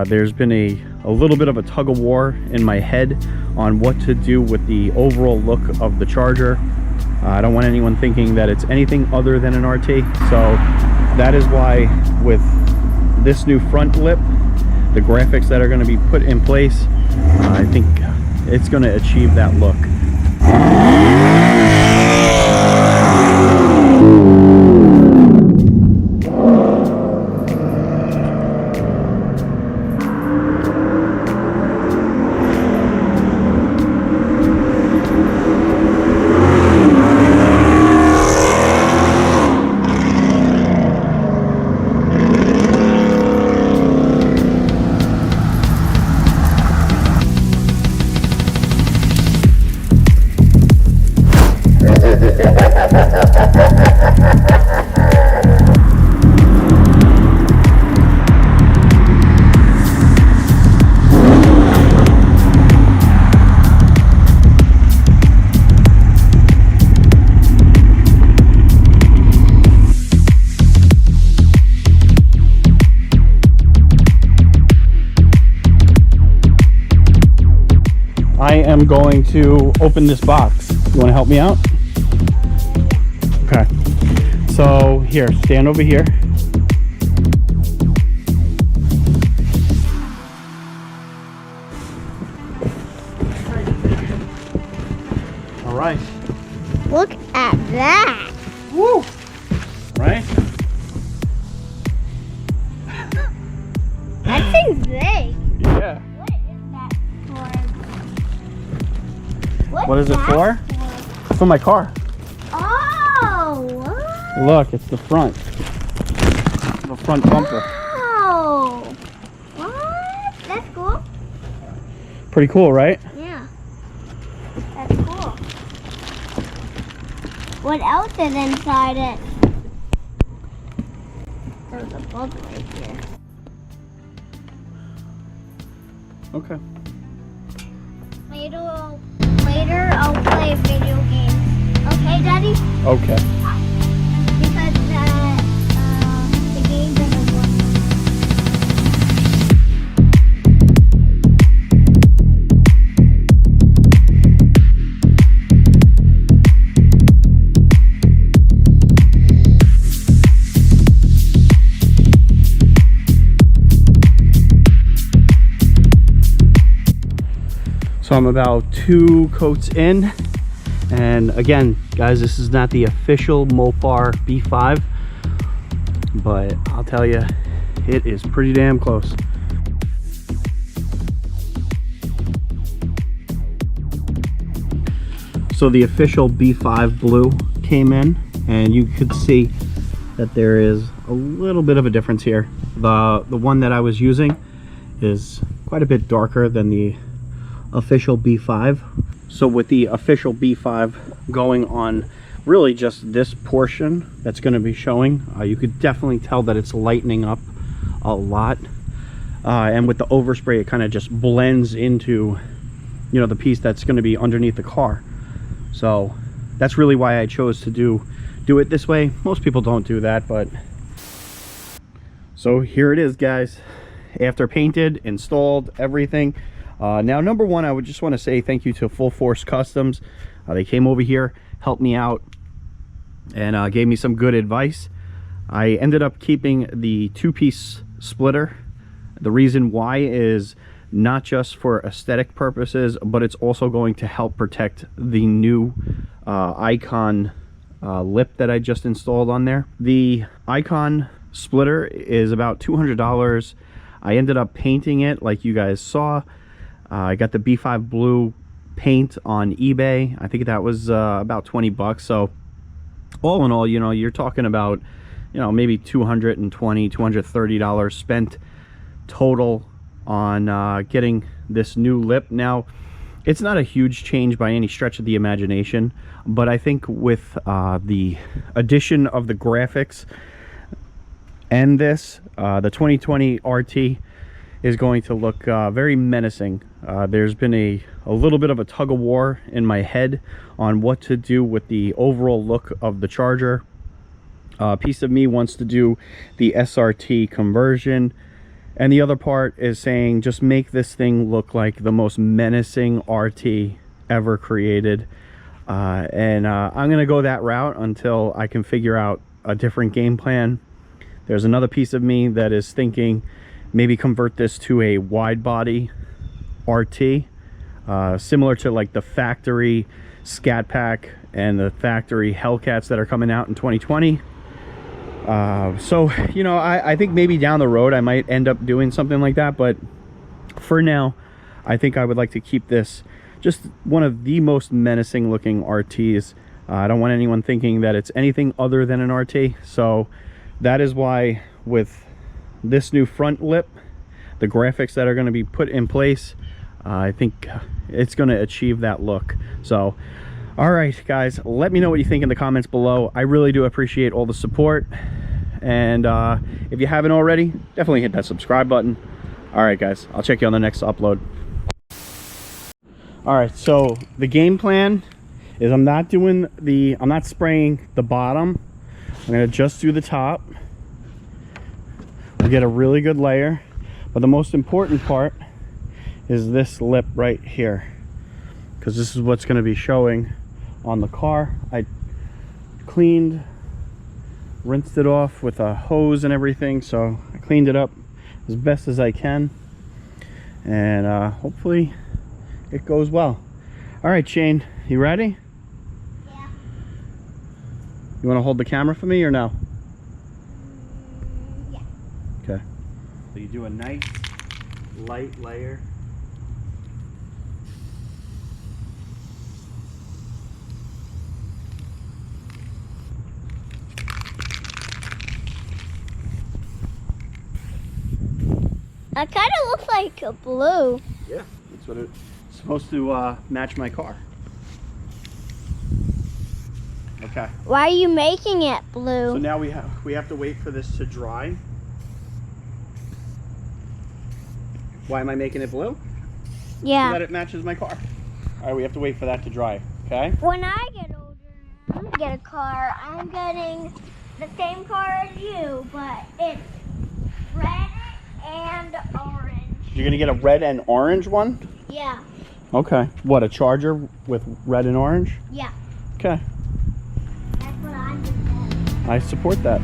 There's been a little bit of a tug of war in my head on what to do with the overall look of the Charger. I don't want anyone thinking that it's anything other than an RT, so that is why with this new front lip, the graphics that are going to be put in place, I think it's going to achieve that look. I am going to open this box. You want to help me out? Okay. So here, stand over here. All right. Look at that. Woo! Right? That thing's big. Yeah. What is it for? It's for my car. Oh, what? Look, it's the front. The front bumper. Oh, what? That's cool. Pretty cool, right? Yeah, that's cool. What else is inside it? There's a bug right here. Okay. Later I'll play video games. Okay, Daddy? Okay. Because the game doesn't work. So I'm about 2 coats in, and again guys, this is not the official Mopar B5, but I'll tell you, it is pretty damn close. So the official B5 blue came in, and you could see that there is a little bit of a difference here. The one that I was using is quite a bit darker than the official B5. So with the official B5 going on really just this portion that's going to be showing, you could definitely tell that it's lightening up a lot, and with the overspray it kind of just blends into, you know, the piece that's going to be underneath the car. So that's really why I chose to do it this way. Most people don't do that, but so here it is, guys, after painted, installed, everything. Now, number one, I would just want to say thank you to Full Force Customs. They came over here, helped me out, and gave me some good advice. I ended up keeping the 2-piece splitter. The reason why is not just for aesthetic purposes, but it's also going to help protect the new Ikon lip that I just installed on there. The Ikon splitter is about $200. I ended up painting it like you guys saw. I got the B5 blue paint on eBay. I think that was about 20 bucks. So all in all, you know, you're talking about, you know, maybe $220, $230 spent total on getting this new lip. Now, it's not a huge change by any stretch of the imagination, but I think with the addition of the graphics and this, the 2020 RT is going to look very menacing. There's been a little bit of a tug of war in my head on what to do with the overall look of the Charger. A piece of me wants to do the SRT conversion, And the other part is saying just make this thing look like the most menacing RT ever created. I'm gonna go that route until I can figure out a different game plan. There's another piece of me that is thinking maybe convert this to a wide body RT, similar to like the factory Scat Pack and the factory Hellcats that are coming out in 2020. So, you know, I think maybe down the road I might end up doing something like that, but for now I think I would like to keep this just one of the most menacing looking RTs. I don't want anyone thinking that it's anything other than an RT, so that is why with this new front lip, the graphics that are going to be put in place, I think it's going to achieve that look. So all right guys, let me know what you think in the comments below. I really do appreciate all the support, and if you haven't already, definitely hit that subscribe button. All right guys, I'll check you on the next upload. All right, so the game plan is I'm not spraying the bottom. I'm gonna just do the top. We get a really good layer, but the most important part is this lip right here, because this is what's going to be showing on the car. I cleaned, rinsed it off with a hose and everything, so I cleaned it up as best as I can, and hopefully it goes well. All right, Shane, you ready? Yeah. You want to hold the camera for me or no? Yeah. Okay. So you do a nice light layer. It kind of looks like a blue. Yeah, that's what it's supposed to match my car. Okay. Why are you making it blue? So now we have to wait for this to dry. Why am I making it blue? Yeah. So that it matches my car. All right, we have to wait for that to dry. Okay. When I get older, I'm gonna get a car. I'm getting the same car as you, but it's red and orange. You're gonna get a red and orange one? Yeah. Okay. What, a Charger with red and orange? Yeah. Okay. That's what I'm gonna get. I support that.